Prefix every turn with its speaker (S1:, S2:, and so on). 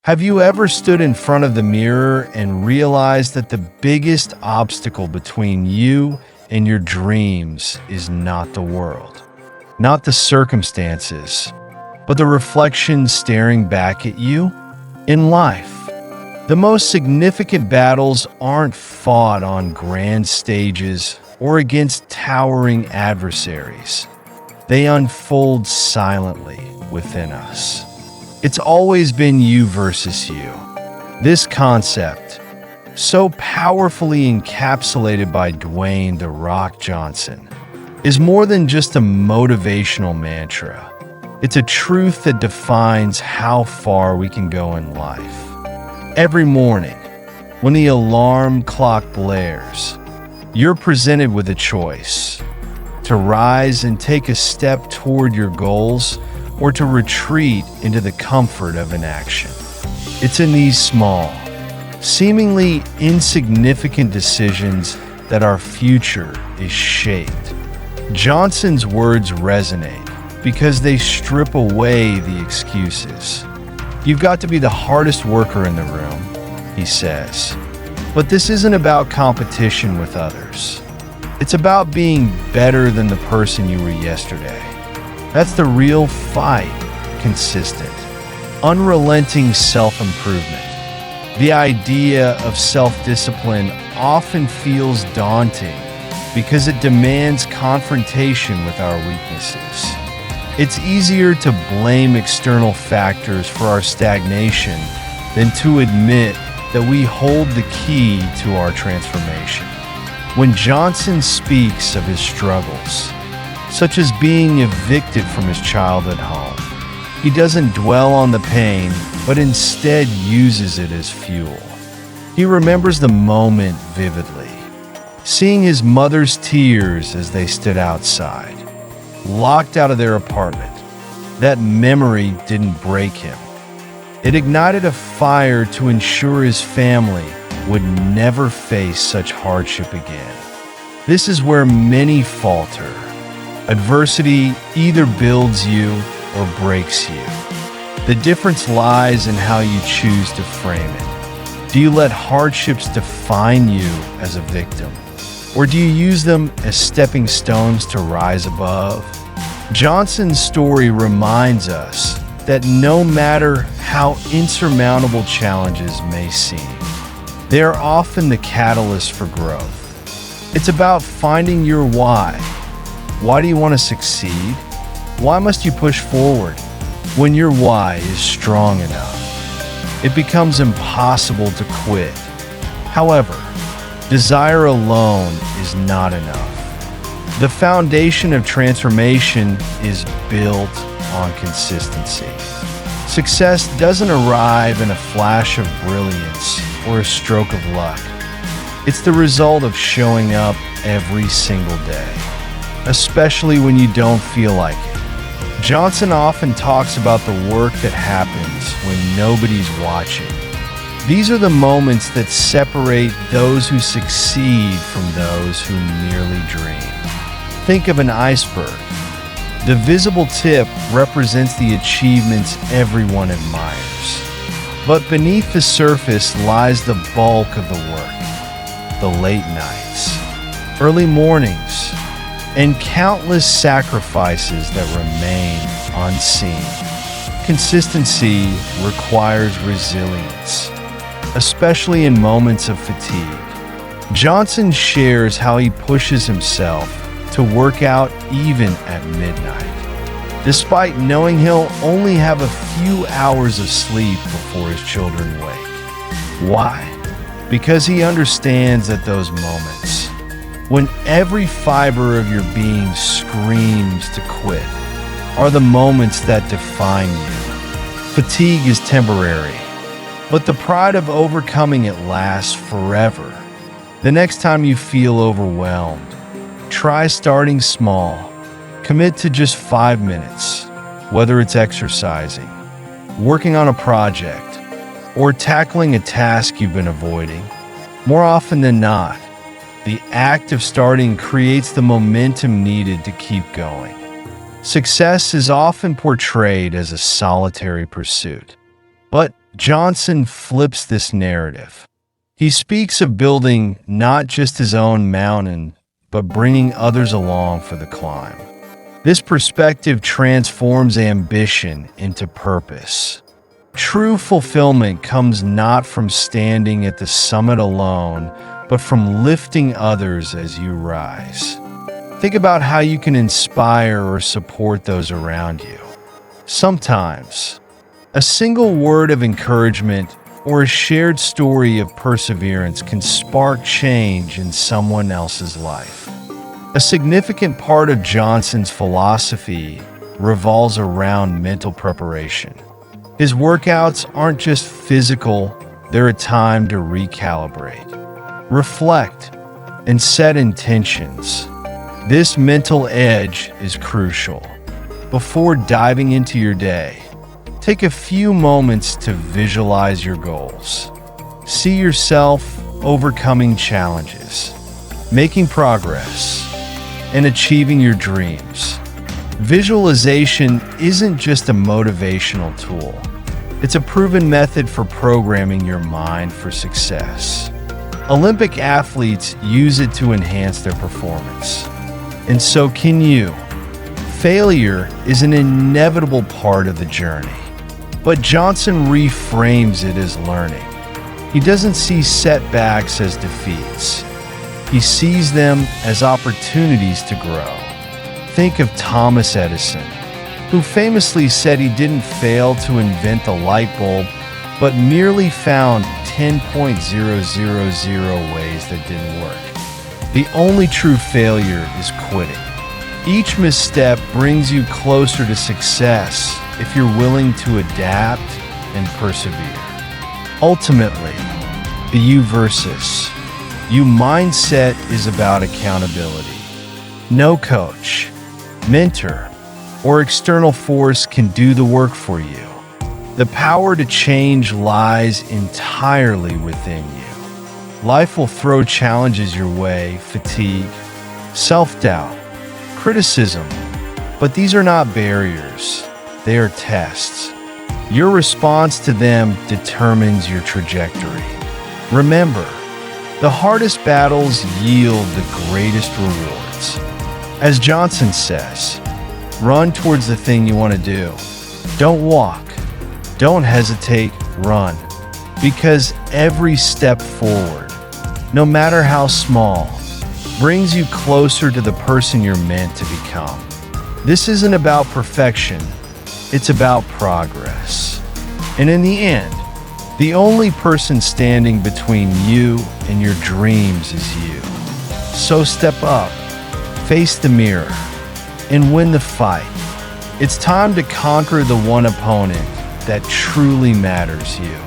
S1: Have you ever stood in front of the mirror and realized that the biggest obstacle between you and your dreams is not the world, not the circumstances, but the reflection staring back at you? In life, the most significant battles aren't fought on grand stages or against towering adversaries. They unfold silently within us. It's always been you versus you. This concept, so powerfully encapsulated by Dwayne "The Rock" Johnson, is more than just a motivational mantra. It's a truth that defines how far we can go in life. Every morning, when the alarm clock blares, you're presented with a choice: to rise and take a step toward your goals, or to retreat into the comfort of inaction. It's in these small, seemingly insignificant decisions that our future is shaped. Johnson's words resonate because they strip away the excuses. You've got to be the hardest worker in the room, he says. But this isn't about competition with others. It's about being better than the person you were yesterday. That's the real fight: consistent, unrelenting self-improvement. The idea of self-discipline often feels daunting because it demands confrontation with our weaknesses. It's easier to blame external factors for our stagnation than to admit that we hold the key to our transformation. When Johnson speaks of his struggles, such as being evicted from his childhood home, he doesn't dwell on the pain, but instead uses it as fuel. He remembers the moment vividly, seeing his mother's tears as they stood outside, locked out of their apartment. That memory didn't break him. It ignited a fire to ensure his family would never face such hardship again. This is where many falter. Adversity either builds you or breaks you. The difference lies in how you choose to frame it. Do you let hardships define you as a victim, or do you use them as stepping stones to rise above? Johnson's story reminds us that no matter how insurmountable challenges may seem, they are often the catalyst for growth. It's about finding your why. Why do you want to succeed? Why must you push forward? When your why is strong enough, it becomes impossible to quit. However, desire alone is not enough. The foundation of transformation is built on consistency. Success doesn't arrive in a flash of brilliance or a stroke of luck. It's the result of showing up every single day, especially when you don't feel like it. Johnson often talks about the work that happens when nobody's watching. These are the moments that separate those who succeed from those who merely dream. Think of an iceberg. The visible tip represents the achievements everyone admires. But beneath the surface lies the bulk of the work, the late nights, early mornings, and countless sacrifices that remain unseen. Consistency requires resilience, especially in moments of fatigue. Johnson shares how he pushes himself to work out even at midnight, despite knowing he'll only have a few hours of sleep before his children wake. Why? Because he understands that those moments, when every fiber of your being screams to quit, are the moments that define you. Fatigue is temporary, but the pride of overcoming it lasts forever. The next time you feel overwhelmed, try starting small. Commit to just 5 minutes, whether it's exercising, working on a project, or tackling a task you've been avoiding. More often than not, the act of starting creates the momentum needed to keep going. Success is often portrayed as a solitary pursuit, but Johnson flips this narrative. He speaks of building not just his own mountain, but bringing others along for the climb. This perspective transforms ambition into purpose. True fulfillment comes not from standing at the summit alone, but from lifting others as you rise. Think about how you can inspire or support those around you. Sometimes, a single word of encouragement or a shared story of perseverance can spark change in someone else's life. A significant part of Johnson's philosophy revolves around mental preparation. His workouts aren't just physical, they're a time to recalibrate, reflect, and set intentions. This mental edge is crucial. Before diving into your day, take a few moments to visualize your goals. See yourself overcoming challenges, making progress, and achieving your dreams. Visualization isn't just a motivational tool. It's a proven method for programming your mind for success. Olympic athletes use it to enhance their performance. And so can you. Failure is an inevitable part of the journey, but Johnson reframes it as learning. He doesn't see setbacks as defeats. He sees them as opportunities to grow. Think of Thomas Edison, who famously said he didn't fail to invent the light bulb, but merely found 10.000 ways that didn't work. The only true failure is quitting. Each misstep brings you closer to success if you're willing to adapt and persevere. Ultimately, the you versus you mindset is about accountability. No coach, mentor, or external force can do the work for you. The power to change lies entirely within you. Life will throw challenges your way, fatigue, self-doubt, criticism, but these are not barriers, they are tests. Your response to them determines your trajectory. Remember, the hardest battles yield the greatest rewards. As Johnson says, run towards the thing you want to do. Don't walk. Don't hesitate, run. Because every step forward, no matter how small, brings you closer to the person you're meant to become. This isn't about perfection, it's about progress. And in the end, the only person standing between you and your dreams is you. So step up, face the mirror, and win the fight. It's time to conquer the one opponent that truly matters to you.